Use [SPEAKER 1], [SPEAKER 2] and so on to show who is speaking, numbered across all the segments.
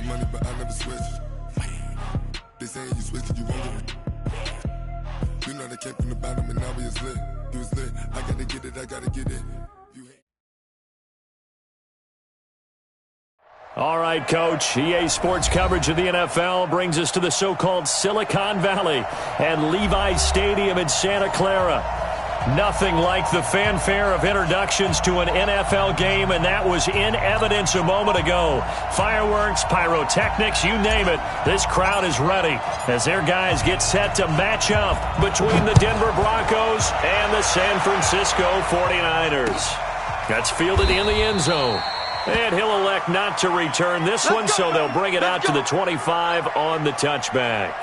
[SPEAKER 1] money, but I never switch. They saying you switch it, you won't get it. You know they came from the bottom and now we is lit. You was lit. I gotta get it, I gotta get it.
[SPEAKER 2] All right, Coach. EA Sports coverage of the NFL brings us to the so-called Silicon Valley and Levi's Stadium in Santa Clara. Nothing like the fanfare of introductions to an NFL game, and that was in evidence a moment ago. Fireworks, pyrotechnics, you name it. This crowd is ready as their guys get set to match up between the Denver Broncos and the San Francisco 49ers. That's fielded in the end zone. And he'll elect not to return this one, so they'll bring it out to the 25 on the touchback.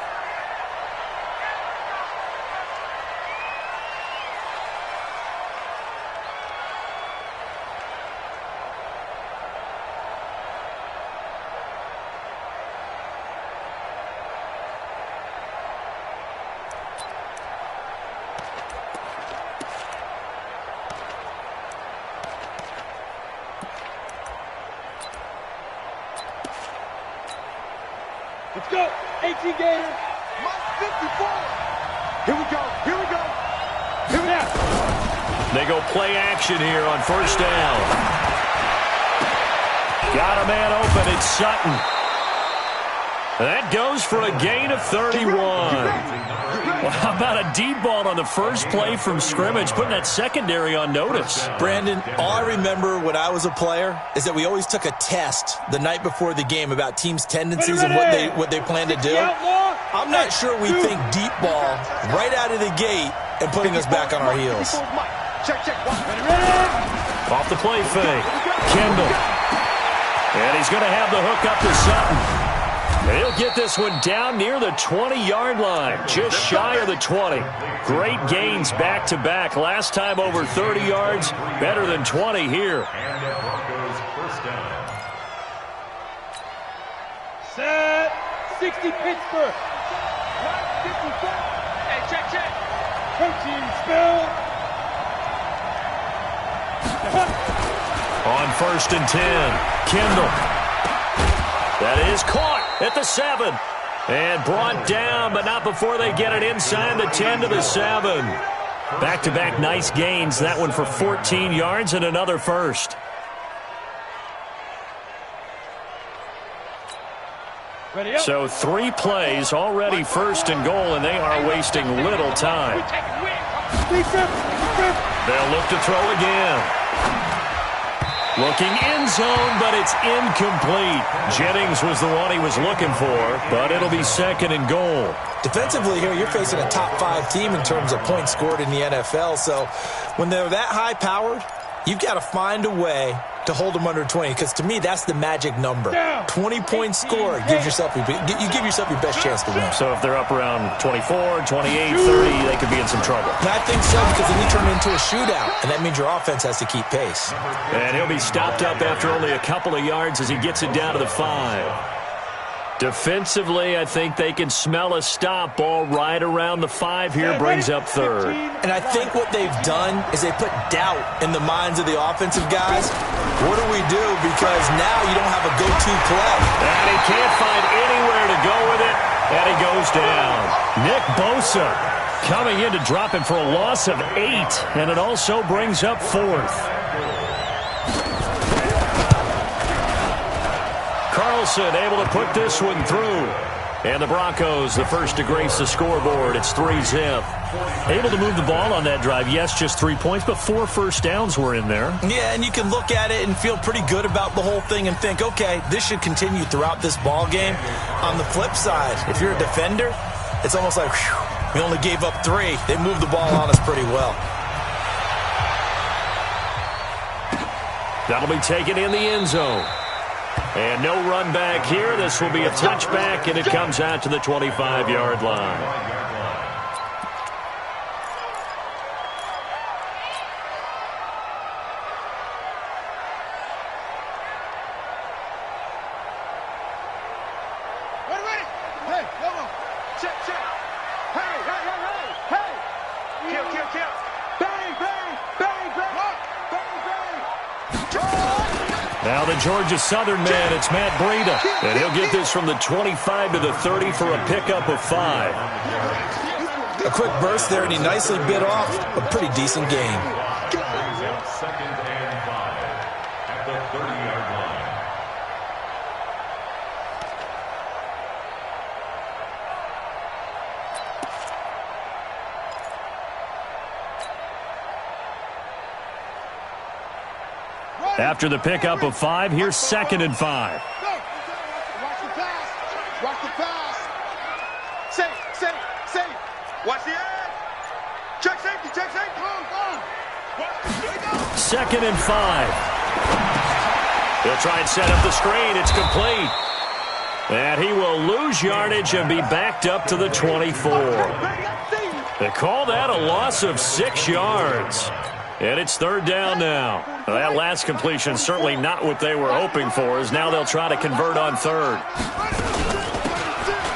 [SPEAKER 3] Let's go. 18 Gators. Mike 54. Here we go. Here we go. Here we go.
[SPEAKER 2] They go play action here on first down. Got a man open. It's Sutton. That goes for a gain of 31. Well, how about a deep ball on the first play from scrimmage, putting that secondary on notice?
[SPEAKER 4] Brandon, all I remember when I was a player is that we always took a test the night before the game about teams' tendencies and what they plan to do. I'm not sure we think deep ball right out of the gate and putting us back on our heels.
[SPEAKER 2] Off the play fake. Kendall. And he's going to have the hook up to Sutton. He'll get this one down near the 20-yard line, just shy of the 20. Great gains back-to-back. Last time over 30 yards, better than 20 here.
[SPEAKER 3] Set. 60 Pittsburgh. 54. Hey, check. Protein spill.
[SPEAKER 2] On first and 10, Kendall. That is caught at the 7. And brought down, but not before they get it inside the 10 to the 7. Back-to-back nice gains. That one for 14 yards and another first. So 3 plays, already first and goal, and they are wasting little time. They'll look to throw again. Looking end zone, but it's incomplete. Jennings was the one he was looking for, but it'll be second and goal.
[SPEAKER 4] Defensively here, you're facing a top 5 team in terms of points scored in the NFL. So when they're that high-powered, you've got to find a way to hold them under 20, because to me, that's the magic number. 20 points scored, you give yourself your best chance to win.
[SPEAKER 2] So if they're up around 24, 28, 30, they could be in some trouble.
[SPEAKER 4] And I think so, because then you turn it into a shootout, and that means your offense has to keep pace.
[SPEAKER 2] And he'll be stopped up after only a couple of yards as he gets it down to the 5. Defensively, I think they can smell a stop. Ball right around the 5 here, brings up third.
[SPEAKER 4] And I think what they've done is they put doubt in the minds of the offensive guys. What do we do? Because now you don't have a go-to play.
[SPEAKER 2] And he can't find anywhere to go with it, and he goes down. Nick Bosa coming in to drop him for a loss of 8, and it also brings up 4th. Carlson able to put this one through. And the Broncos, the first to grace the scoreboard. It's 3-zip. Able to move the ball on that drive. Yes, just 3 points, but 4 first downs were in there.
[SPEAKER 4] Yeah, and you can look at it and feel pretty good about the whole thing and think, okay, this should continue throughout this ball game. On the flip side, if you're a defender, it's almost like, whew, we only gave up 3. They moved the ball on us pretty well.
[SPEAKER 2] That'll be taken in the end zone. And no run back here. This will be a touchback, and it comes out to the 25-yard line. Now the Georgia Southern man, it's Matt Breida. And he'll get this from the 25 to the 30 for a pickup of 5.
[SPEAKER 4] A quick burst there, and he nicely bit off a pretty decent game.
[SPEAKER 5] Second and 5 at the 30-yard line.
[SPEAKER 2] After the pickup of 5, here's 2nd and 5.
[SPEAKER 3] Watch the pass. Watch the pass. Safe. Watch the edge. Check safety. Go.
[SPEAKER 2] 2nd and 5. He'll try and set up the screen. It's complete. And he will lose yardage and be backed up to the 24. They call that a loss of 6 yards. And it's 3rd down now. Well, that last completion certainly not what they were hoping for, as now they'll try to convert on 3rd.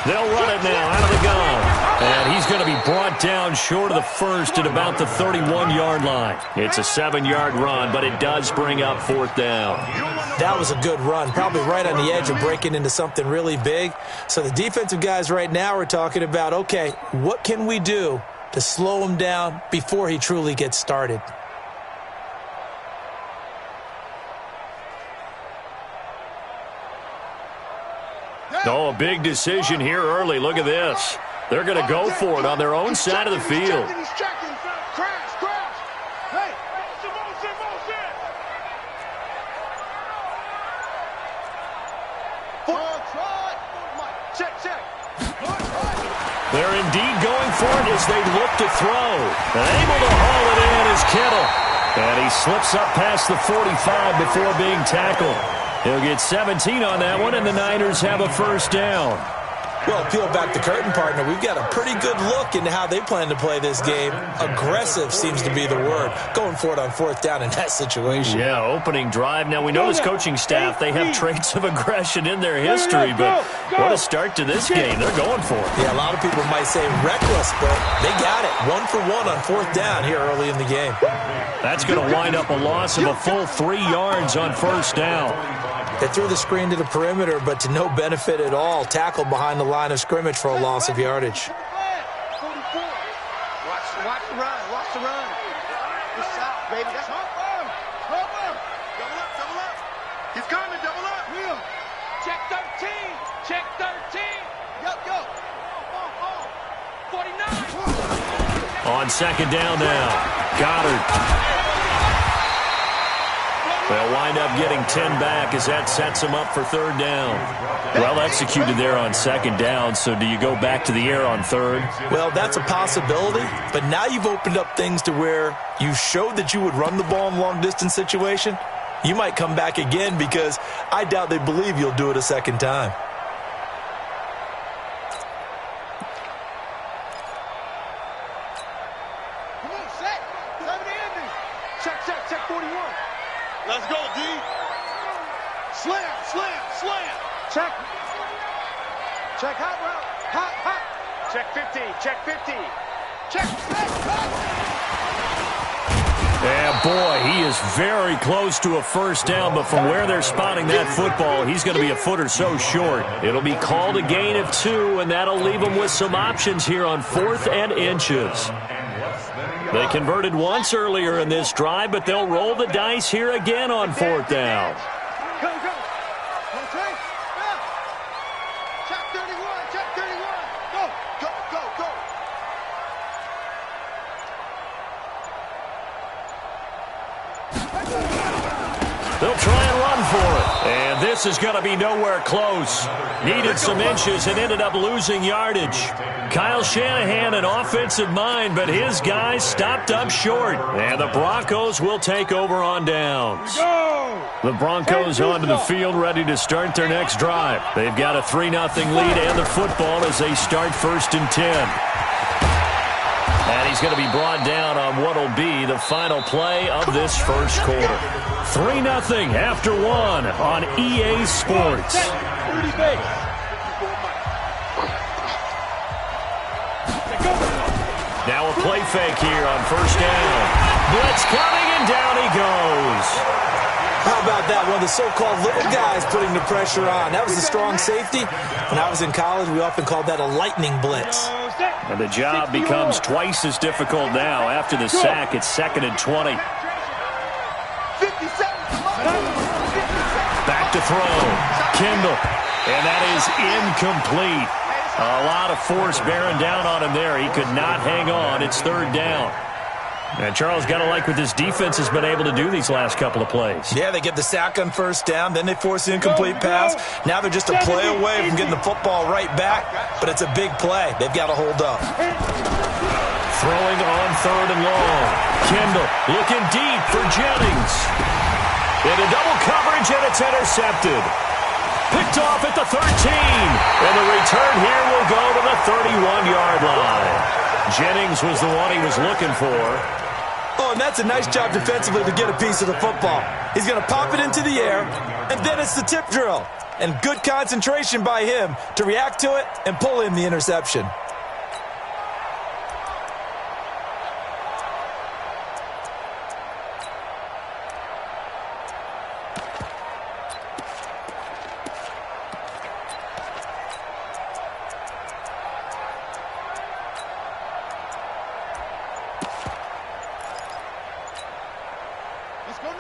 [SPEAKER 2] They'll run it now out of the gun. And he's going to be brought down short of the 1st at about the 31-yard line. It's a 7-yard run, but it does bring up 4th down.
[SPEAKER 4] That was a good run, probably right on the edge of breaking into something really big. So the defensive guys right now are talking about, okay, what can we do to slow him down before he truly gets started?
[SPEAKER 2] Oh, a big decision here early. Look at this. They're going to go for it on their own side of the field.
[SPEAKER 3] He's checking. Crash. Hey. Motion. Check.
[SPEAKER 2] They're indeed going for it as they look to throw. And able to haul it in is Kittle. And he slips up past the 45 before being tackled. He'll get 17 on that one, and the Niners have a 1st down.
[SPEAKER 4] Well, peel back the curtain, partner. We've got a pretty good look into how they plan to play this game. Aggressive seems to be the word. Going for it on 4th down in that situation.
[SPEAKER 2] Yeah, opening drive. Now, we know this coaching staff, they have traits of aggression in their history, but what a start to this game. They're going for it.
[SPEAKER 4] Yeah, a lot of people might say reckless, but they got it. 1 for 1 on 4th down here early in the game.
[SPEAKER 2] That's going to wind up a loss of a full 3 yards on 1st down.
[SPEAKER 4] They threw the screen to the perimeter, but to no benefit at all. Tackled behind the line of scrimmage for a loss of yardage.
[SPEAKER 3] Watch the run. Good shot, baby. That's hard. Double up. He's coming, double up. Will. Check 13. Go. 49.
[SPEAKER 2] On 2nd down now, Goddard. They'll wind up getting 10 back as that sets them up for 3rd down. Well executed there on 2nd down, so do you go back to the air on 3rd?
[SPEAKER 4] Well, that's a possibility, but now you've opened up things to where you showed that you would run the ball in long-distance situation. You might come back again because I doubt they believe you'll do it a 2nd time.
[SPEAKER 3] Come on, set. 70 ending. Check 41. Let's go, D. Slam. Check hot route. Hot. Check 50. Check.
[SPEAKER 2] Yeah, boy, he is very close to a 1st down, but from where they're spotting that football, he's going to be a foot or so short. It'll be called a gain of 2, and that'll leave them with some options here on 4th and inches. They converted once earlier in this drive, but they'll roll the dice here again on 4th down.
[SPEAKER 3] Go. Okay. Yeah. Check 31. Go.
[SPEAKER 2] They'll try and run for it. And this is going to be nowhere close. Needed some inches and ended up losing yardage. Kyle Shanahan, an offensive mind, but his guys stopped up short. And the Broncos will take over on downs. The Broncos onto the field ready to start their next drive. They've got a 3-0 lead and the football as they start 1st and 10. And he's going to be brought down on what will be the final play of this 1st quarter. 3-0 after 1 on EA Sports. Now a play fake here on 1st down. Blitz coming, and down he goes.
[SPEAKER 4] How about that? One of the so-called little guys putting the pressure on. That was a strong safety. When I was in college, we often called that a lightning blitz.
[SPEAKER 2] And the job becomes twice as difficult now. After the sack, it's 2nd and 20. Back to throw. Kendall. And that is incomplete. A lot of force bearing down on him there. He could not hang on. It's 3rd down. And Charles, got to like what this defense has been able to do these last couple of plays.
[SPEAKER 4] Yeah, they get the sack on 1st down, then they force an incomplete pass. Now they're just a play away from getting the football right back, but it's a big play. They've got to hold up.
[SPEAKER 2] Throwing on 3rd and long. Kendall looking deep for Jennings. Into double coverage, and it's intercepted. Picked off at the 13. And the return here will go to the 31-yard line. Jennings was the one he was looking for.
[SPEAKER 4] Oh, and that's a nice job defensively to get a piece of the football. He's going to pop it into the air, and then it's the tip drill. And good concentration by him to react to it and pull in the interception.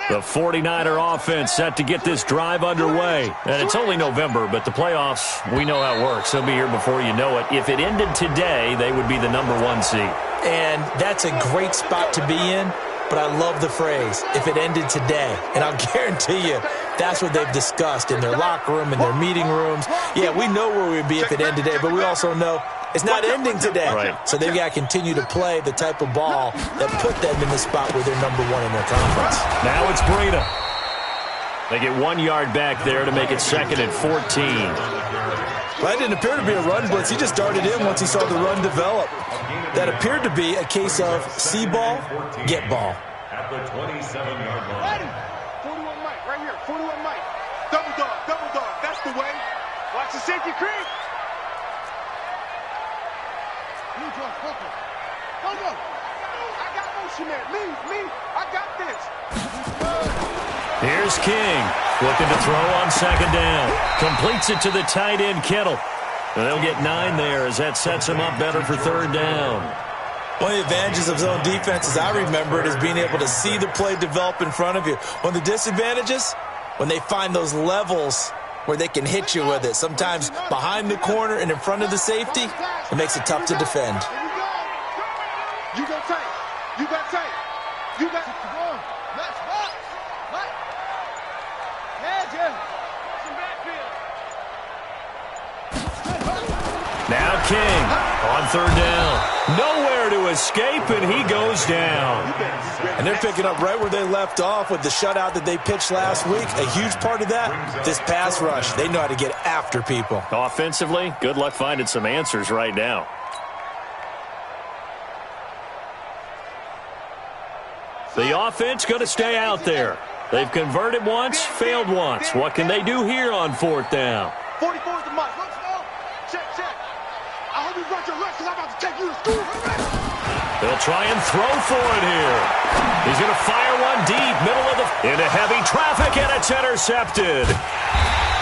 [SPEAKER 2] The 49er offense set to get this drive underway. And it's only November, but the playoffs, we know how it works. They'll be here before you know it. If it ended today, they would be the #1 seed.
[SPEAKER 4] And that's a great spot to be in, but I love the phrase, if it ended today. And I'll guarantee you, that's what they've discussed in their locker room, in their meeting rooms. Yeah, we know where we'd be if it ended today, but we also know it's not ending today.
[SPEAKER 2] Right.
[SPEAKER 4] So they've got to continue to play the type of ball that put them in the spot where they're #1 in their conference.
[SPEAKER 2] Now it's Breida. They get 1 yard back there to make it 2nd and 14.
[SPEAKER 4] Well, that didn't appear to be a run blitz. He just darted in once he saw the run develop. That appeared to be a case of see ball, get ball.
[SPEAKER 5] At the 27-yard line.
[SPEAKER 3] 41 Mike, right here. 41 Mike. Double dog. That's the way. Watch the safety creep. Go. I got motion there. Me. I got this.
[SPEAKER 2] Here's King. Looking to throw on 2nd down. Completes it to the tight end, Kittle. And they'll get 9 there as that sets him up better for 3rd down.
[SPEAKER 4] One of the advantages of zone defense, as I remember it, is being able to see the play develop in front of you. One of the disadvantages, when they find those levels where they can hit you with it, sometimes behind the corner and in front of the safety, it makes it tough to defend.
[SPEAKER 3] You got tight. You got tight. You got one. Let's box. Mike. Some backfield.
[SPEAKER 2] Now King on 3rd down. Nowhere to escape, and he goes down.
[SPEAKER 4] And they're picking up right where they left off with the shutout that they pitched last week. A huge part of that, this pass rush. They know how to get after people.
[SPEAKER 2] Offensively, good luck finding some answers right now. The offense going to stay out there. They've converted once, failed once. What can they do here on 4th down?
[SPEAKER 3] 44 is the mark. Let's go. Check. I hope you brought your lunch because I'm about to take you to school.
[SPEAKER 2] They'll try and throw for it here. He's going to fire one deep, middle of the... into heavy traffic, and it's intercepted.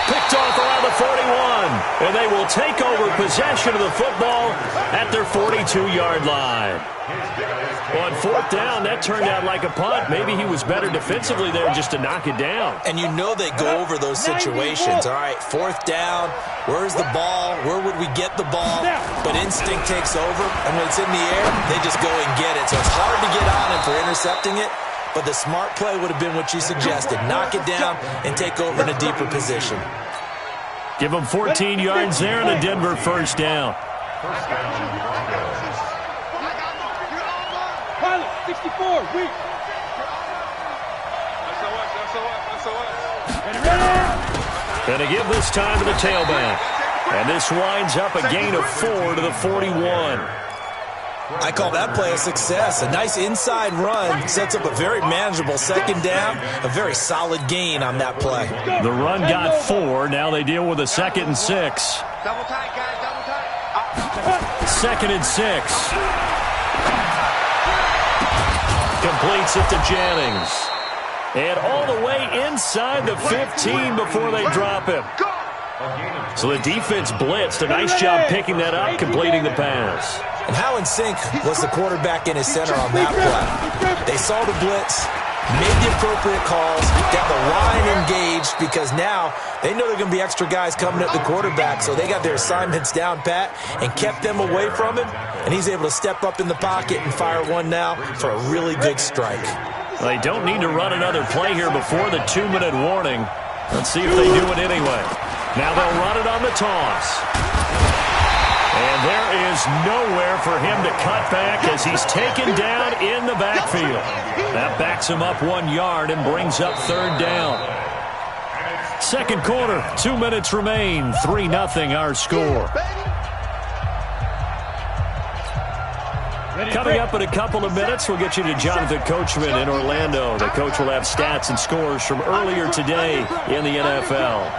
[SPEAKER 2] Picked off around the 41. And they will take over possession of the football at their 42-yard line. On 4th down, that turned out like a punt. Maybe he was better defensively there just to knock it down.
[SPEAKER 4] And you know they go over those situations. All right, 4th down, where's the ball? Where would we get the ball? But instinct takes over, and when it's in the air, they just go and get it. So it's hard to get on him for intercepting it, but the smart play would have been what you suggested. Knock it down and take over in a deeper position.
[SPEAKER 2] Give them 14 yards there and a Denver 1st down.
[SPEAKER 5] First down.
[SPEAKER 3] 64, weak.
[SPEAKER 2] Going to give this time to the tailback. And this winds up a gain of 4 to the 41.
[SPEAKER 4] I call that play a success. A nice inside run sets up a very manageable 2nd down. A very solid gain on that play.
[SPEAKER 2] The run got 4. Now they deal with a 2nd and 6.
[SPEAKER 3] Double tight, guys, double tight.
[SPEAKER 2] 2nd and 6. Completes it to Jennings. And all the way inside the 15 before they drop him. So the defense blitzed. A nice job picking that up, completing the pass.
[SPEAKER 4] And how in sync was the quarterback in his center on that play? They saw the blitz, made the appropriate calls, got the line engaged, because now they know there are going to be extra guys coming at the quarterback, so they got their assignments down pat and kept them away from him, and he's able to step up in the pocket and fire one now for a really good strike.
[SPEAKER 2] Well, they don't need to run another play here before the 2-minute warning. Let's see if they do it anyway. Now they'll run it on the toss. And there is nowhere for him to cut back as he's taken down in the backfield. That backs him up 1 yard and brings up 3rd down. Second quarter, 2 minutes remain. 3-0 our score. Coming up in a couple of minutes, we'll get you to Jonathan Coachman in Orlando. The coach will have stats and scores from earlier today in the NFL.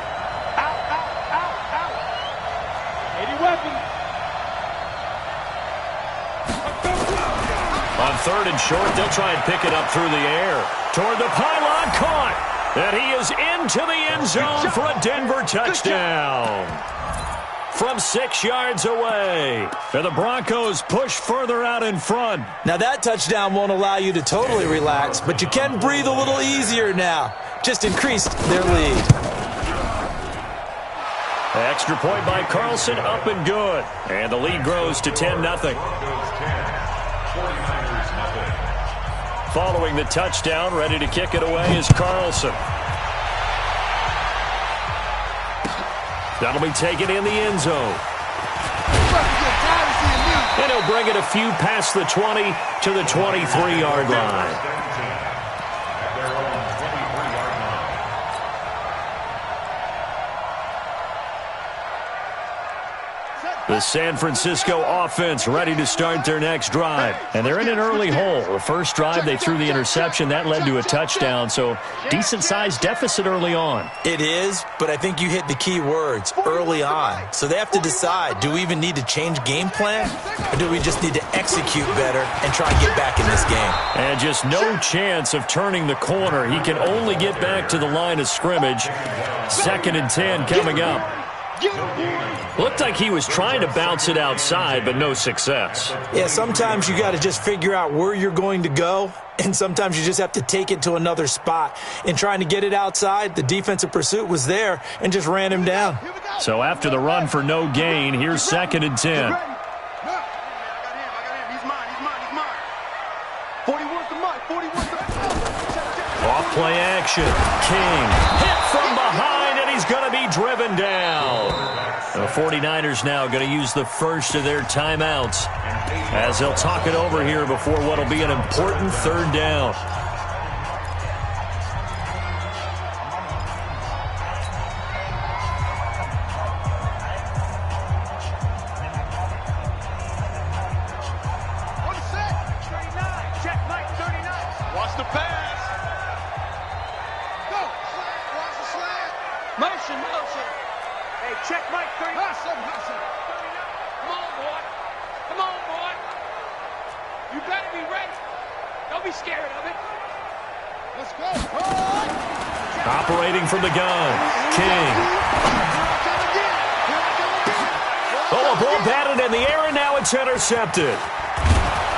[SPEAKER 2] On 3rd and short, they'll try and pick it up through the air. Toward the pylon, caught. And he is into the end zone for a Denver touchdown. From 6 yards away. And the Broncos push further out in front.
[SPEAKER 4] Now that touchdown won't allow you to totally relax, but you can breathe a little easier now. Just increased their lead.
[SPEAKER 2] Extra point by Carlson, up and good. And the lead grows to 10-0. Following the touchdown, ready to kick it away is Carlson. That'll be taken in the end zone. And he'll bring it a few past the 20 to the 23-yard line. The San Francisco offense ready to start their next drive. And they're in an early hole. The first drive, they threw the interception. That led to a touchdown. So decent-sized deficit early on.
[SPEAKER 4] It is, but I think you hit the key words, early on. So they have to decide, do we even need to change game plan? Or do we just need to execute better and try and get back in this game?
[SPEAKER 2] And just no chance of turning the corner. He can only get back to the line of scrimmage. 2nd and 10 coming up. Looked like he was trying to bounce it outside, but no success.
[SPEAKER 4] Yeah, sometimes you got to just figure out where you're going to go, and sometimes you just have to take it to another spot. In trying to get it outside, the defensive pursuit was there and just ran him down.
[SPEAKER 2] So after the run for no gain, here's 2nd and 10. Off play action. King hit from behind, and he's going to be driven down. The 49ers now going to use the first of their timeouts as they'll talk it over here before what will be an important 3rd down.
[SPEAKER 3] Watch the pass. Go. Watch the slant. Motion. Hey, check Mike 39. Come on, boy. Come on, boy. You better be ready. Don't be scared of it. Let's go.
[SPEAKER 2] Operating from the gun. King. Oh, a ball batted in the air, and now it's intercepted.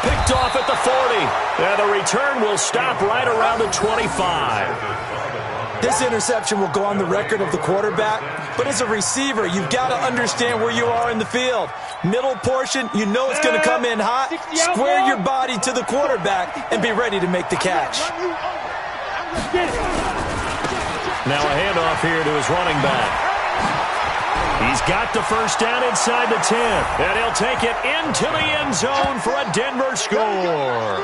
[SPEAKER 2] Picked off at the 40. And the return will stop right around the 25.
[SPEAKER 4] This interception will go on the record of the quarterback, but as a receiver, you've got to understand where you are in the field. Middle portion, you know it's going to come in hot. Square your body to the quarterback and be ready to make the catch.
[SPEAKER 2] Now a handoff here to his running back. He's got the first down inside the 10, and he'll take it into the end zone for a Denver score.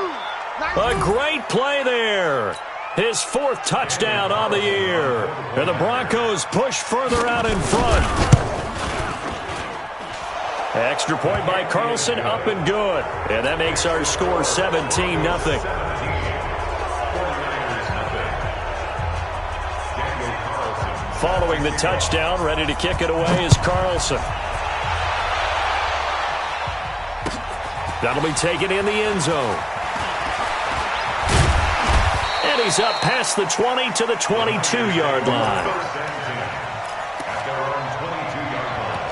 [SPEAKER 2] A great play there. His 4th touchdown on the year. And the Broncos push further out in front. Extra point by Carlson, up and good. And that makes our score 17-0. Following the touchdown, ready to kick it away is Carlson. That'll be taken in the end zone. And Carries up past the 20 to the 22-yard line.
[SPEAKER 5] At their own 22-yard line.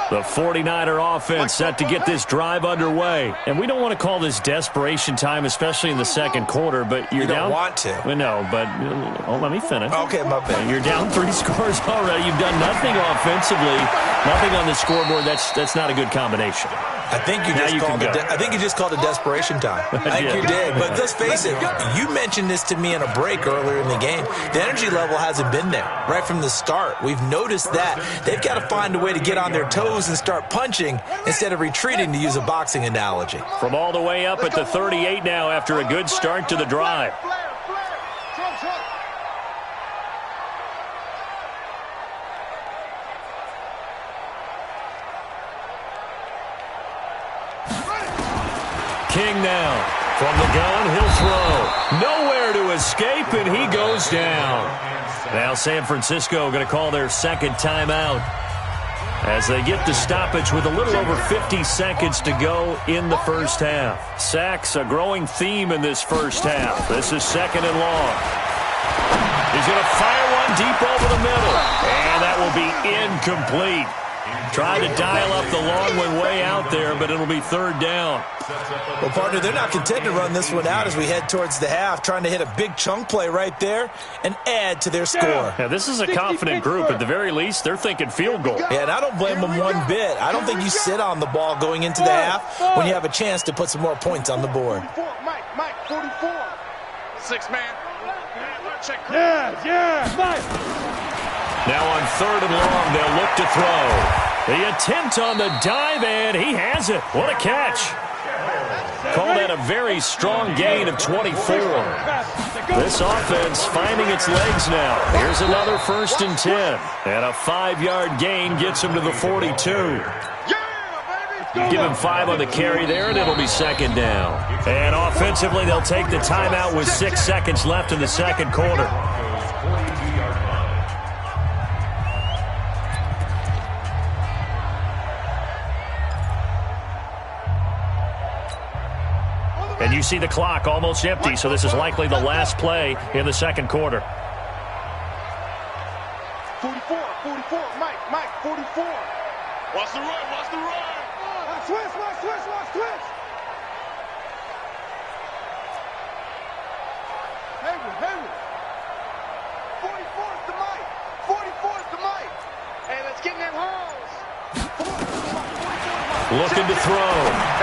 [SPEAKER 2] The 49er offense set to get this drive underway. And we don't want to call this desperation time, especially in the second quarter, but you're down.
[SPEAKER 4] You don't want to.
[SPEAKER 2] Well, no, but let me finish.
[SPEAKER 4] Okay, my bad.
[SPEAKER 2] You're down 3 scores already. You've done nothing offensively, nothing on the scoreboard. That's not a good combination.
[SPEAKER 4] I think you just called it desperation time. I think you did. But let's face it, you mentioned this to me in a break earlier in the game. The energy level hasn't been there right from the start. We've noticed that. They've got to find a way to get on their toes and start punching instead of retreating, to use a boxing analogy.
[SPEAKER 2] From all the way up at the 38 now after a good start to the drive. King now. From the gun, he'll throw. Nowhere to escape, and he goes down. Now San Francisco going to call their second timeout as they get the stoppage with a little over 50 seconds to go in the first half. Sacks, a growing theme in this first half. This is second and long. He's going to fire one deep over the middle, and that will be incomplete. Trying to dial up the long one way out there, but it'll be third down.
[SPEAKER 4] Well, partner, they're not content to run this one out as we head towards the half, trying to hit a big chunk play right there and add to their score.
[SPEAKER 2] Yeah, this is a confident group. At the very least, they're thinking field goal.
[SPEAKER 4] Yeah, and I don't blame them one bit. I don't think you sit on the ball going into the half when you have a chance to put some more points on the board.
[SPEAKER 3] Mike, 44. 6-man. Check. Yeah, Mike.
[SPEAKER 2] Now on third and long, they'll look to throw. The attempt on the dive, and he has it. What a catch. Call that a very strong gain of 24. This offense finding its legs now. Here's another 1st and 10. And a 5-yard gain gets him to the 42. Give him 5 on the carry there, and it'll be second down. And offensively, they'll take the timeout with 6 seconds left in the second quarter. And you see the clock almost empty, so this is likely the last play in the second quarter.
[SPEAKER 3] 44, Mike, 44. Watch the run. Watch twist. Hayward. 44's the Mike. Hey, let's get in them holes.
[SPEAKER 2] Looking to throw.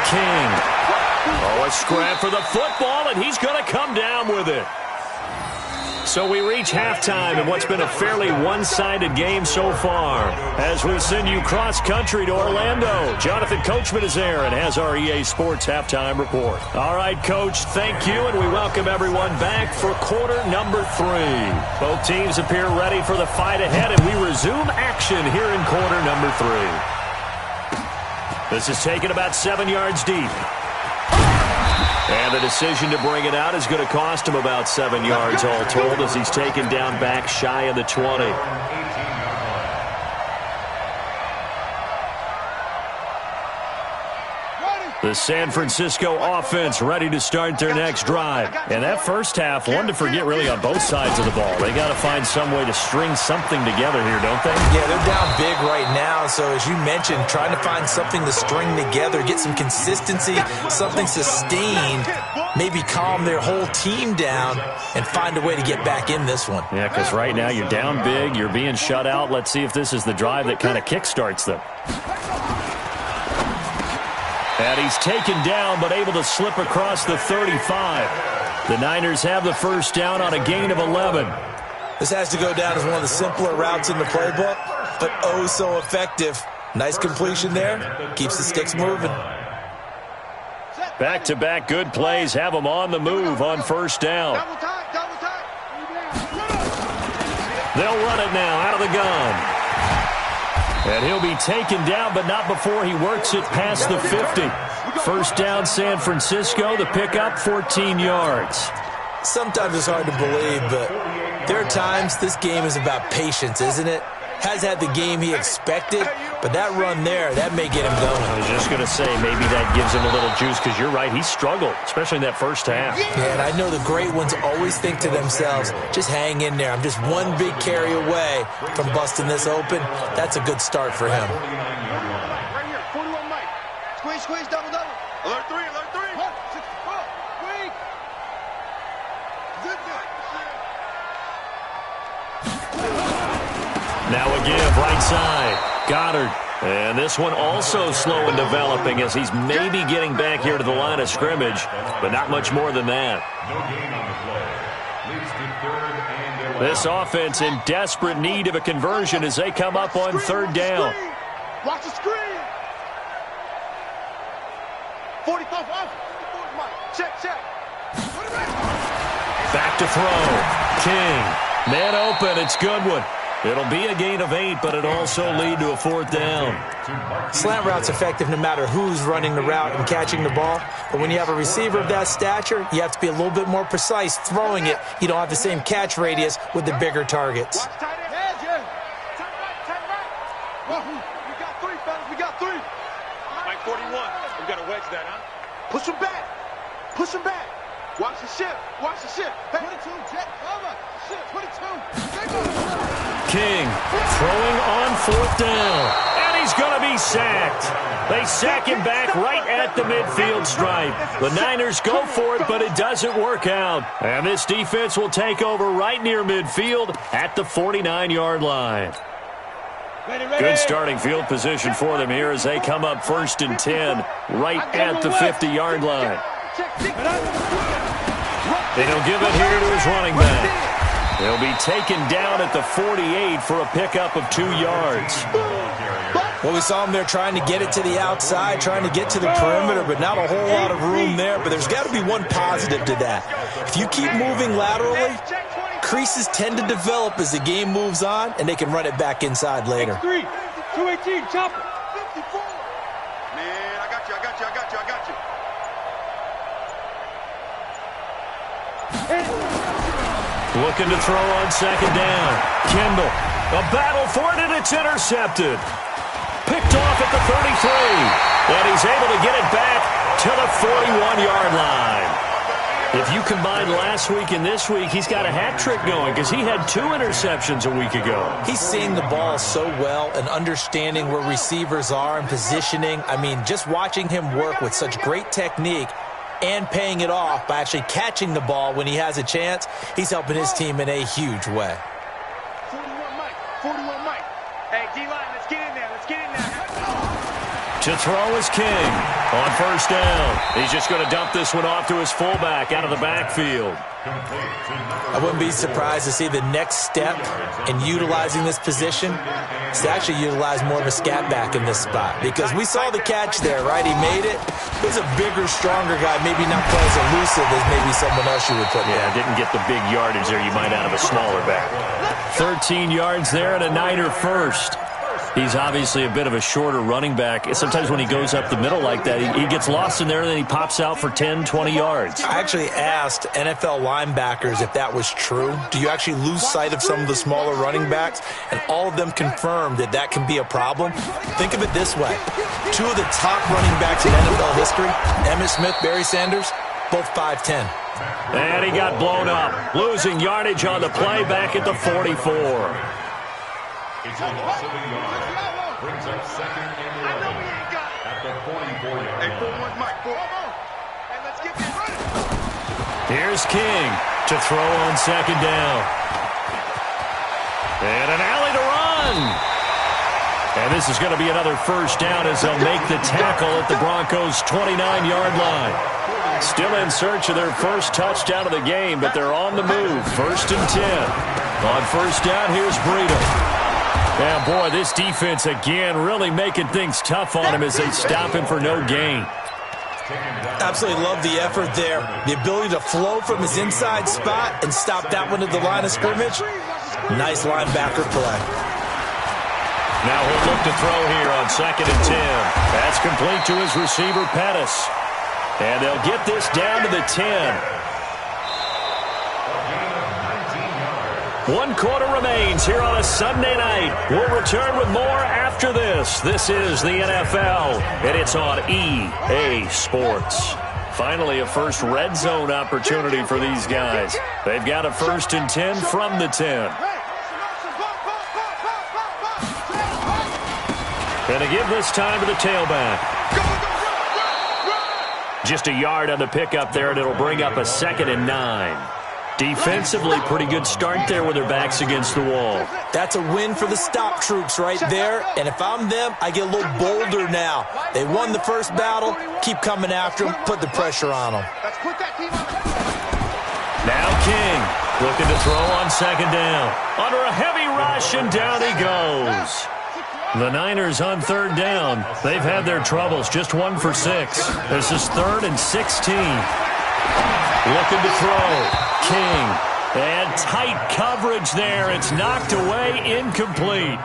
[SPEAKER 2] King. Oh, a scrap for the football, and he's going to come down with it. So we reach halftime in what's been a fairly one-sided game so far. As we send you cross-country to Orlando, Jonathan Coachman is there and has our EA Sports halftime report. All right, Coach, thank you, and we welcome everyone back for quarter number 3. Both teams appear ready for the fight ahead, and we resume action here in quarter number 3. This is taken about 7 yards deep. And the decision to bring it out is going to cost him about 7 yards all told as he's taken down back shy of the 20. The San Francisco offense ready to start their next drive. And that first half, one to forget really on both sides of the ball. They got to find some way to string something together here, don't they?
[SPEAKER 4] Yeah, they're down big right now. So as you mentioned, trying to find something to string together, get some consistency, something sustained, maybe calm their whole team down and find a way to get back in this one.
[SPEAKER 2] Yeah, because right now you're down big, you're being shut out. Let's see if this is the drive that kind of kickstarts them. And he's taken down, but able to slip across the 35. The Niners have the first down on a gain of 11.
[SPEAKER 4] This has to go down as one of the simpler routes in the playbook, but oh so effective. Nice completion there. Keeps the sticks moving.
[SPEAKER 2] Back-to-back good plays have them on the move on first down.
[SPEAKER 3] Double tight.
[SPEAKER 2] They'll run it now out of the gun. And he'll be taken down, but not before he works it past the 50. First down, San Francisco. The pickup, 14 yards.
[SPEAKER 4] Sometimes it's hard to believe, but there are times this game is about patience, isn't it? has had the game he expected, but that run there, that may get him going.
[SPEAKER 2] I was just going to say, maybe that gives him a little juice, because you're right, he struggled, especially in that first half.
[SPEAKER 4] Yeah, and I know the great ones always think to themselves, just hang in there. I'm just one big carry away from busting this open. That's a good start for him.
[SPEAKER 3] Right here, 41 Mike. Squeeze, double. Alert three. 1, 6, 4, squeeze. Good.
[SPEAKER 2] Now a give, right side. Goddard. And this one also slow in developing as he's maybe getting back here to the line of scrimmage, but not much more than that.
[SPEAKER 5] No gain on the play. Leads to 3rd and 11.
[SPEAKER 2] This offense in desperate need of a conversion as they come up on 3rd down.
[SPEAKER 3] Watch the screen. 45 off. Check.
[SPEAKER 2] Back to throw. King. Man open. It's Goodwin. It'll be a gain of 8, but it also lead to a 4th down.
[SPEAKER 4] Slant route's effective no matter who's running the route and catching the ball. But when you have a receiver of that stature, you have to be a little bit more precise throwing it. You don't have the same catch radius with the bigger targets.
[SPEAKER 3] Watch tight end. Tight right. We got 3, fellas. We got 3. Mike 41. We got to wedge that, huh? Push him back. Watch the ship. Hey. 22, jet cover. Ship, 22.
[SPEAKER 2] King throwing on 4th down. And he's going to be sacked. They sack him back right at the midfield stripe. The Niners go for it, but it doesn't work out. And this defense will take over right near midfield at the 49-yard line. Good starting field position for them here as they come up 1st and 10 right at the 50-yard line. And he'll give it here to his running back. He'll be taken down at the 48 for a pickup of 2 yards.
[SPEAKER 4] Well, we saw him there trying to get it to the outside, trying to get to the perimeter, but not a whole lot of room there. But there's got to be one positive to that. If you keep moving laterally, creases tend to develop as the game moves on, and they can run it back inside later.
[SPEAKER 3] 218, chopper. 54. Man, I got you.
[SPEAKER 2] Looking to throw on 2nd down. Kendall, a battle for it, and it's intercepted. Picked off at the 33. And he's able to get it back to the 41-yard line. If you combine last week and this week, he's got a hat trick going because he had 2 interceptions a week ago.
[SPEAKER 4] He's seeing the ball so well and understanding where receivers are and positioning. I mean, just watching him work with such great technique and paying it off by actually catching the ball when he has a chance, he's helping his team in a huge way.
[SPEAKER 3] 41 Mike. Hey, D-line, let's get in there.
[SPEAKER 2] To throw is King on 1st down. He's just going to dump this one off to his fullback out of the backfield.
[SPEAKER 4] I wouldn't be surprised to see the next step in utilizing this position is to actually utilize more of a scat back in this spot, because we saw the catch there, right? He made it. He's a bigger, stronger guy, maybe not quite as elusive as maybe someone else you would put there.
[SPEAKER 2] Yeah, didn't get the big yardage there you might out of a smaller back. 13 yards there and a Niner first. He's obviously a bit of a shorter running back. Sometimes when he goes up the middle like that, he gets lost in there, and then he pops out for 10, 20 yards.
[SPEAKER 4] I actually asked NFL linebackers if that was true. Do you actually lose sight of some of the smaller running backs? And all of them confirmed that that can be a problem. Think of it this way. 2 of the top running backs in NFL history, Emmitt Smith, Barry Sanders, both 5'10".
[SPEAKER 2] And he got blown up, losing yardage on the play back at the 44.
[SPEAKER 5] It's a loss of a yard. Brings up 2nd and 11 at the 44-yard line.
[SPEAKER 3] Hey, 41 Mike. And let's get this running.
[SPEAKER 2] Here's King to throw on 2nd down. And an alley to run. And this is going to be another 1st down as they'll make the tackle at the Broncos' 29-yard line. Still in search of their first touchdown of the game, but they're on the move. 1st and 10. On 1st down, here's Breida. Yeah, boy, this defense again really making things tough on him as they stop him for no gain.
[SPEAKER 4] Absolutely love the effort there. The ability to flow from his inside spot and stop that one at the line of scrimmage. Nice linebacker play.
[SPEAKER 2] Now he'll look to throw here on 2nd and 10. That's complete to his receiver, Pettis. And they'll get this down to the 10. 1 quarter remains here on a Sunday night. We'll return with more after this. This is the NFL, and it's on EA Sports. Finally, a first red zone opportunity for these guys. They've got a 1st and 10 from the 10. Going to give this time to the tailback. Just a yard on the pickup there, and it'll bring up a 2nd and 9. Defensively, pretty good start there with their backs against the wall.
[SPEAKER 4] That's a win for the stop troops right there. And if I'm them, I get a little bolder now. They won the first battle. Keep coming after them. Put the pressure on them.
[SPEAKER 2] Now King looking to throw on 2nd down. Under a heavy rush, and down he goes. The Niners on 3rd down. They've had their troubles. Just 1 for 6. This is 3rd and 16. Looking to throw. King. And tight coverage there. It's knocked away, incomplete.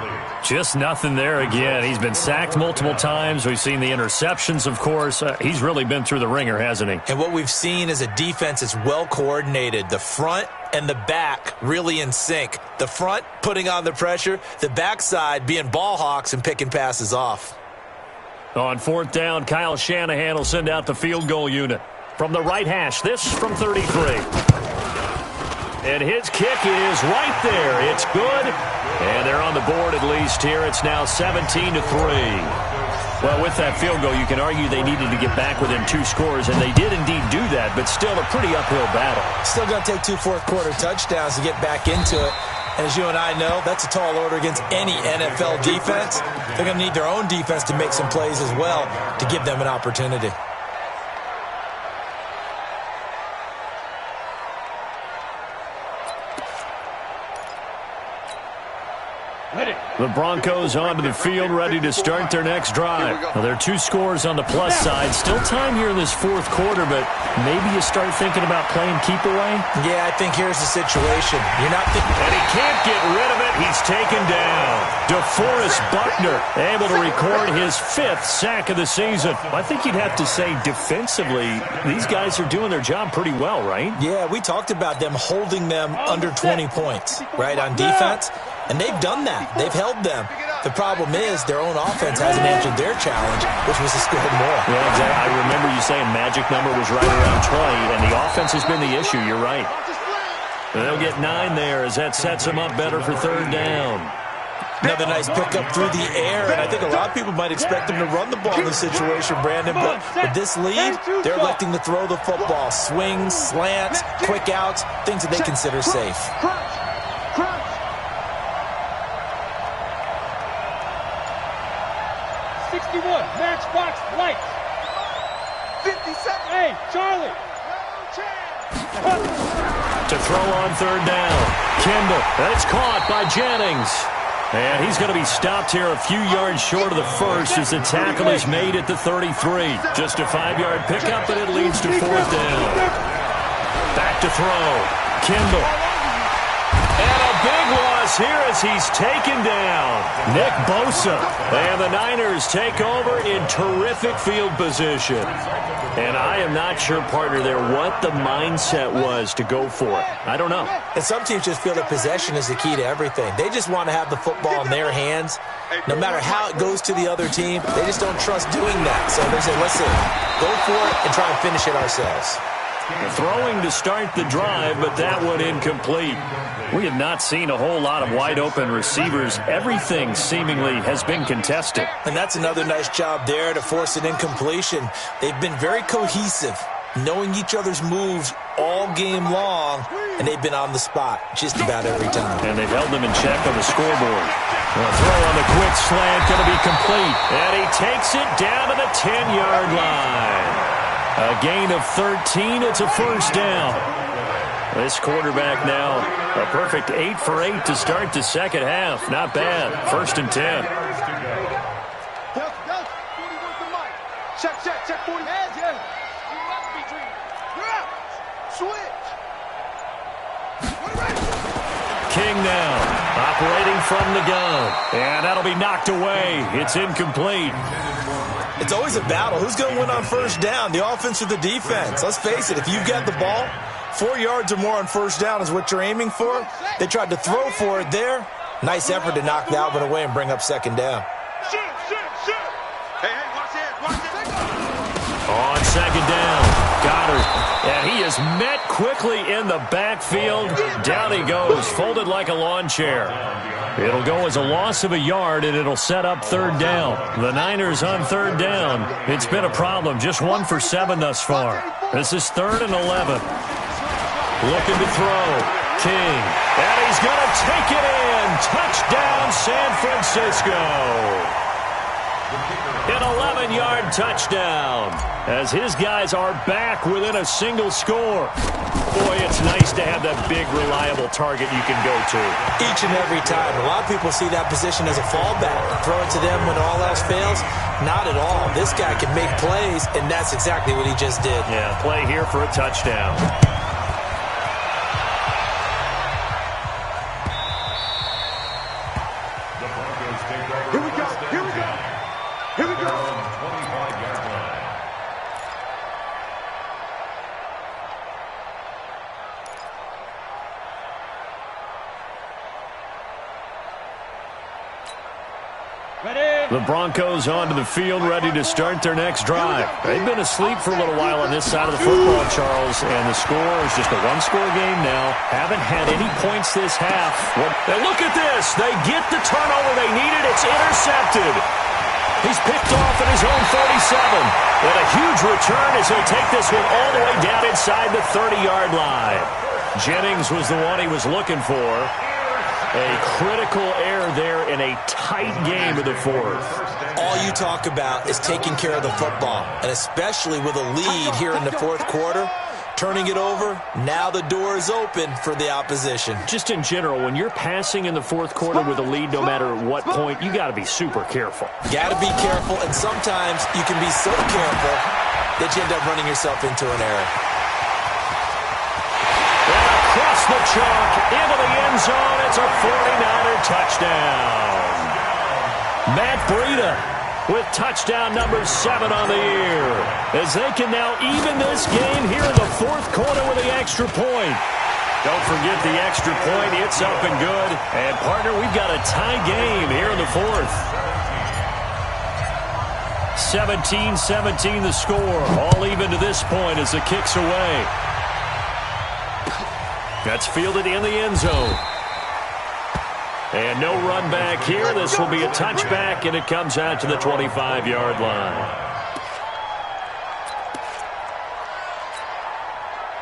[SPEAKER 2] Just nothing there again. He's been sacked multiple times. We've seen the interceptions, of course. He's really been through the ringer, hasn't he?
[SPEAKER 4] And what we've seen is a defense that's well coordinated. The front and the back really in sync. The front putting on the pressure. The backside being ball hawks and picking passes off.
[SPEAKER 2] On 4th down, Kyle Shanahan will send out the field goal unit. From the right hash, this from 33. And his kick is right there. It's good. And they're on the board at least here. It's now 17-3. Well, with that field goal, you can argue they needed to get back within 2 scores, and they did indeed do that, but still a pretty uphill battle.
[SPEAKER 4] Still going to take 2 fourth-quarter touchdowns to get back into it. And as you and I know, that's a tall order against any NFL defense. They're going to need their own defense to make some plays as well to give them an opportunity.
[SPEAKER 2] The Broncos onto the field, ready to start their next drive. Well, there are 2 scores on the plus side. Still time here in this 4th quarter, but maybe you start thinking about playing keep away?
[SPEAKER 4] Yeah, I think here's the situation. You're not thinking...
[SPEAKER 2] And he can't get rid of it. He's taken down. DeForest Buckner able to record his 5th sack of the season. I think you'd have to say defensively, these guys are doing their job pretty well, right?
[SPEAKER 4] Yeah, we talked about them holding them under 20 points, right, on defense. And they've done that. They've held them. The problem is their own offense hasn't answered their challenge, which was to score more.
[SPEAKER 2] Yeah, exactly. I remember you saying magic number was right around 20, and the offense has been the issue. You're right. They'll get 9 there as that sets them up better for 3rd down.
[SPEAKER 4] Another nice pickup through the air, and I think a lot of people might expect them to run the ball in this situation, Brandon, but with this lead, they're electing to throw the football. Swings, slants, quick outs, things that they consider safe.
[SPEAKER 3] 61, matchbox lights. 57. Hey, Charlie.
[SPEAKER 2] To throw on 3rd down. Kendall. That's caught by Jennings. And he's going to be stopped here a few yards short of the first as the tackle is made at the 33. Just a 5-yard pickup, but it leads to 4th down. Back to throw. Kendall. And a big loss here as he's taken down. Nick Bosa. And the Niners take over in terrific field position. And I am not sure, partner, there what the mindset was to go for it. I don't know.
[SPEAKER 4] And some teams just feel that possession is the key to everything. They just want to have the football in their hands. No matter how it goes to the other team, they just don't trust doing that. So they say, listen, go for it and try and finish it ourselves.
[SPEAKER 2] Throwing to start the drive, but that one incomplete. We have not seen a whole lot of wide-open receivers. Everything seemingly has been contested.
[SPEAKER 4] And that's another nice job there to force an incompletion. They've been very cohesive, knowing each other's moves all game long, and they've been on the spot just about every time.
[SPEAKER 2] And they've held them in check on the scoreboard. A throw on the quick slant, going to be complete. And he takes it down to the 10-yard line. A gain of 13. It's a 1st down. This quarterback now, a perfect 8 for 8 to start the second half. Not bad. 1st and 10.
[SPEAKER 3] Check 40. Switch.
[SPEAKER 2] King now, operating from the gun. And that'll be knocked away. It's incomplete.
[SPEAKER 4] It's always a battle. Who's going to win on first down, the offense or the defense? Let's face it, if you've got the ball, 4 yards or more on first down is what you're aiming for. They tried to throw for it there. Nice effort to knock that one away and bring up second down.
[SPEAKER 3] Shoot. Hey, watch it.
[SPEAKER 2] On second down, Goddard. And he is met quickly in the backfield. Down he goes, folded like a lawn chair. It'll go as a loss of a yard, and it'll set up third down. The Niners on third down. It's been a problem. Just 1 for 7 thus far. This is 3rd and 11. Looking to throw. King. And he's going to take it in. Touchdown, San Francisco. An 11-yard touchdown as his guys are back within a single score. Boy, it's nice to have that big, reliable target you can go to.
[SPEAKER 4] Each and every time. A lot of people see that position as a fallback. Throw it to them when all else fails. Not at all. This guy can make plays, and that's exactly what he just did.
[SPEAKER 2] Yeah, play here for a touchdown.
[SPEAKER 3] Here we go.
[SPEAKER 2] The Broncos onto the field, ready to start their next drive. They've been asleep for a little while on this side of the football, Charles, and the score is just a one-score game now. Haven't had any points this half. And look at this. They get the turnover they needed. It's intercepted. He's picked off at his own 47. And a huge return as he'll take this one all the way down inside the 30-yard line. Jennings was the one he was looking for. A critical error there in a tight game of the fourth.
[SPEAKER 4] All you talk about is taking care of the football, and especially with a lead here in the fourth quarter, turning it over, now the door is open for the opposition.
[SPEAKER 2] Just in general, when you're passing in the fourth quarter with a lead, no matter what point, you got to be super careful.
[SPEAKER 4] Got to be careful, and sometimes you can be so careful that you end up running yourself into an error.
[SPEAKER 2] Across the chalk, into the end zone, it's a 49er touchdown. Matt Breida with touchdown number 7 on the year, as they can now even this game here in the fourth quarter with the extra point. Don't forget the extra point. It's up and good. And, partner, we've got a tie game here in the fourth. 17-17 the score. All even to this point as the kick's away. That's fielded in the end zone. And no run back here. This will be a touchback, and it comes out to the 25-yard line.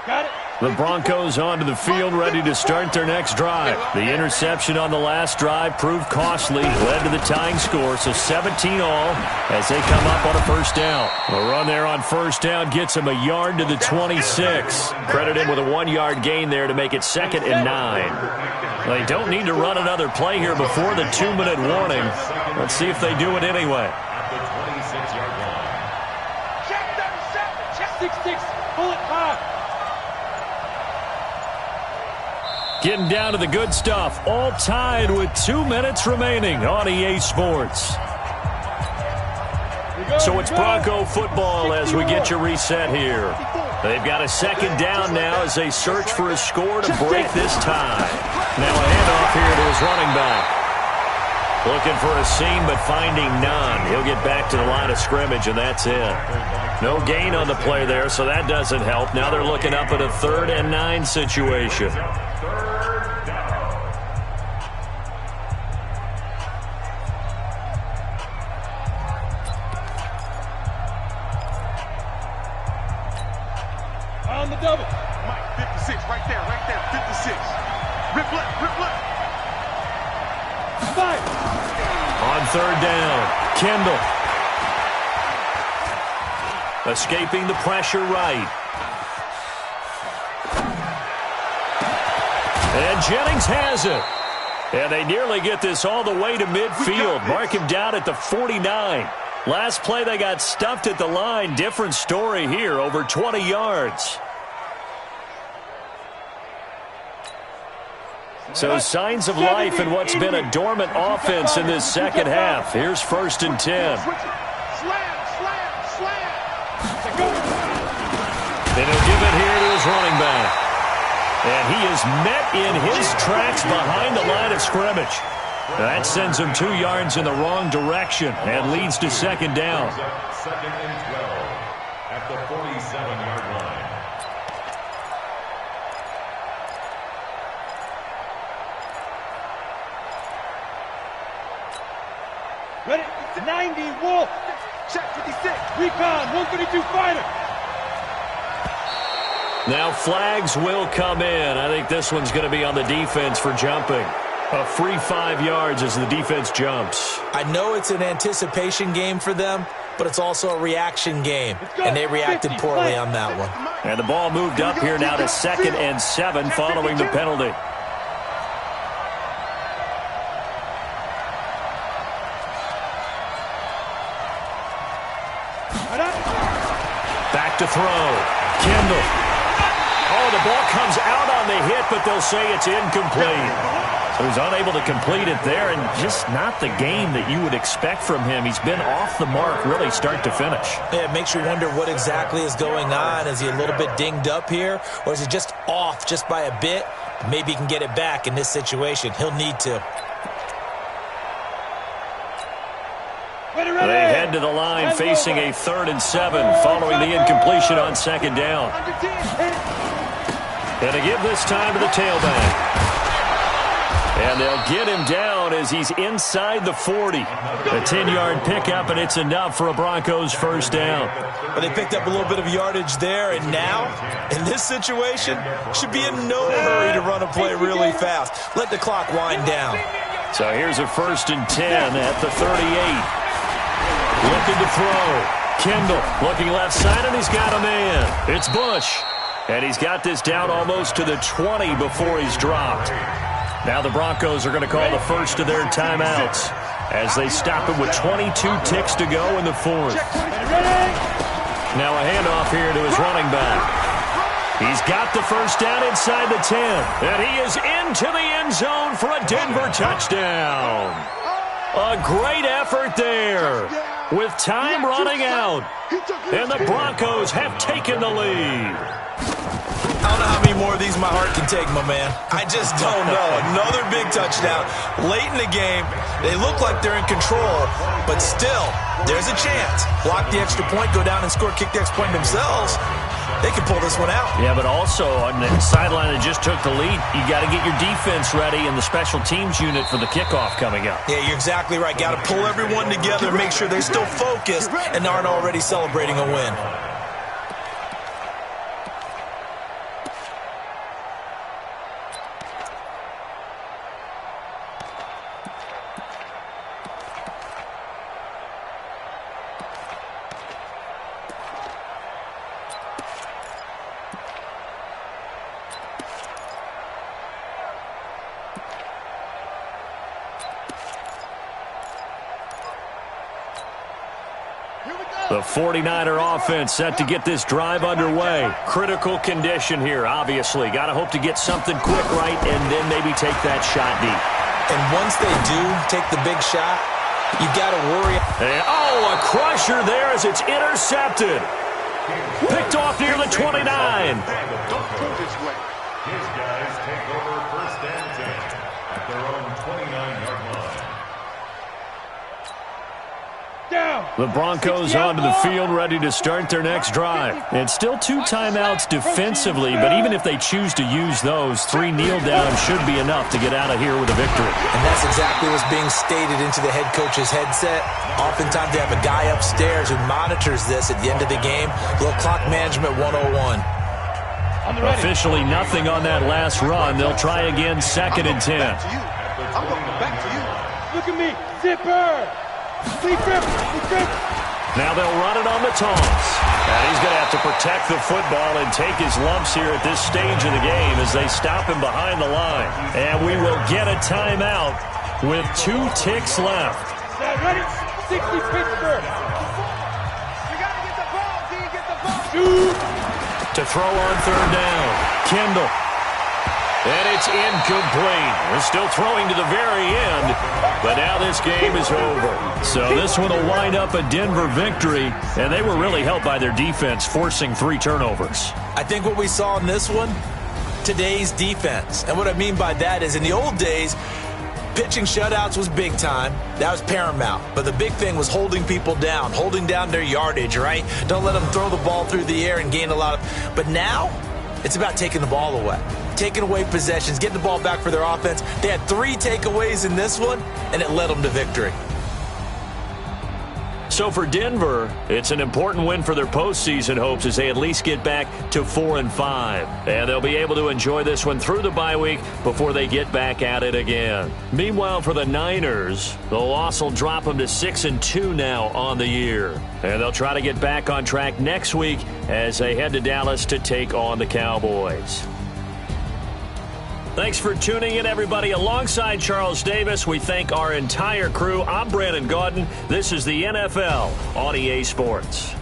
[SPEAKER 3] Got it.
[SPEAKER 2] The Broncos onto the field, ready to start their next drive. The interception on the last drive proved costly, led to the tying score, so 17 all as they come up on a first down. The run there on first down gets him a yard to the 26. Credit him with a 1-yard gain there to make it 2nd and 9. They don't need to run another play here before the 2-minute warning. Let's see if they do it anyway.
[SPEAKER 3] Check 6-6. Pull it high.
[SPEAKER 2] Getting down to the good stuff. All tied with 2 minutes remaining on EA Sports. So it's Bronco football as we get you reset here. They've got a second down now as they search for a score to break this tie. Now a handoff here to his running back. Looking for a seam, but finding none. He'll get back to the line of scrimmage, and that's it. No gain on the play there, so that doesn't help. Now they're looking up at a 3rd and 9 situation.
[SPEAKER 3] On the double. Mike, 56, right there, 56. Rip left. Fire.
[SPEAKER 2] On 3rd down, Kendall. Escaping the pressure right. And Jennings has it. And they nearly get this all the way to midfield. Mark him down at the 49. Last play they got stuffed at the line. Different story here, over 20 yards. So signs of life in what's been a dormant offense in this second half. Here's 1st and 10.
[SPEAKER 3] Slam.
[SPEAKER 2] And he'll give it here to his running back. And he is met in his tracks behind the line of scrimmage. That sends him 2 yards in the wrong direction and leads to second down.
[SPEAKER 5] Second and 12 at the 47-yard line.
[SPEAKER 3] Ready? 90, Wolf. Check 56. Recon, 132 fighter.
[SPEAKER 2] Now flags will come in. I think this one's going to be on the defense for jumping. A free 5 yards as the defense jumps.
[SPEAKER 4] I know it's an anticipation game for them, but it's also a reaction game, and they reacted poorly on that one.
[SPEAKER 2] And the ball moved up here now to 2nd and 7 following the penalty. Back to throw. Kendall. Oh, the ball comes out on the hit, but they'll say it's incomplete. So he's unable to complete it there, and just not the game that you would expect from him. He's been off the mark really start to finish.
[SPEAKER 4] Yeah, it makes you wonder what exactly is going on. Is he a little bit dinged up here, or is he just off just by a bit? Maybe he can get it back in this situation. He'll need to.
[SPEAKER 2] They head to the line facing a 3rd and 7 following the incompletion on 2nd down. And to give this time to the tailback. And they'll get him down as he's inside the 40. A 10-yard pickup, and it's enough for a Broncos first down.
[SPEAKER 4] But they picked up a little bit of yardage there, and now, in this situation, should be in no hurry to run a play really fast. Let the clock wind down.
[SPEAKER 2] So here's a 1st and 10 at the 38. Looking to throw. Kendall looking left side, and he's got a man. It's Bush. And he's got this down almost to the 20 before he's dropped. Now the Broncos are going to call the first of their timeouts as they stop it with 22 ticks to go in the 4th. Now a handoff here to his running back. He's got the first down inside the 10. And he is into the end zone for a Denver touchdown. A great effort there with time running out. And the Broncos have taken the lead.
[SPEAKER 4] I don't know how many more of these my heart can take, my man. I just don't know. Another big touchdown. Late in the game, they look like they're in control, but still, there's a chance. Block the extra point, go down and score, kick the extra point themselves. They can pull this one out.
[SPEAKER 2] Yeah, but also on the sideline that just took the lead, you got to get your defense ready and the special teams unit for the kickoff coming up.
[SPEAKER 4] Yeah, you're exactly right. Got to pull everyone together and make sure they're still focused and aren't already celebrating a win.
[SPEAKER 2] The 49er offense set to get this drive underway. Critical condition here, obviously. Got to hope to get something quick right and then maybe take that shot deep.
[SPEAKER 4] And once they do take the big shot, you got to worry.
[SPEAKER 2] And, oh, a crusher there as it's intercepted. Picked off near the 29.
[SPEAKER 5] His guys take over 1st and 10 at their own 29-yard line.
[SPEAKER 2] The Broncos onto the field ready to start their next drive. It's still 2 timeouts defensively, but even if they choose to use those, 3 kneel downs should be enough to get out of here with a victory.
[SPEAKER 4] And that's exactly what's being stated into the head coach's headset. Oftentimes they have a guy upstairs who monitors this at the end of the game. Little clock management 101.
[SPEAKER 2] Officially nothing on that last run. They'll try again 2nd and 10.
[SPEAKER 3] I'm going back to you. Look at me. Zipper.
[SPEAKER 2] Now they'll run it on the toss. And he's going to have to protect the football and take his lumps here at this stage of the game as they stop him behind the line. And we will get a timeout with 2 ticks left.
[SPEAKER 3] Ready? 60 Pittsburgh. You got to get the ball. Do you get the ball?
[SPEAKER 2] To throw on 3rd down. Kendall. And it's incomplete. We're still throwing to the very end, but now this game is over. So this one will wind up a Denver victory, and they were really helped by their defense, forcing 3 turnovers.
[SPEAKER 4] I think what we saw in this one, today's defense. And what I mean by that is in the old days, pitching shutouts was big time. That was paramount. But the big thing was holding people down, holding down their yardage, right? Don't let them throw the ball through the air and gain a lot of... But now, it's about taking the ball away. Taking away possessions, getting the ball back for their offense. They had 3 takeaways in this one, and it led them to victory.
[SPEAKER 2] So for Denver, it's an important win for their postseason hopes as they at least get back to 4-5. And they'll be able to enjoy this one through the bye week before they get back at it again. Meanwhile, for the Niners, the loss will drop them to 6-2 now on the year. And they'll try to get back on track next week as they head to Dallas to take on the Cowboys. Thanks for tuning in, everybody. Alongside Charles Davis, we thank our entire crew. I'm Brandon Gaudin. This is the NFL on EA Sports.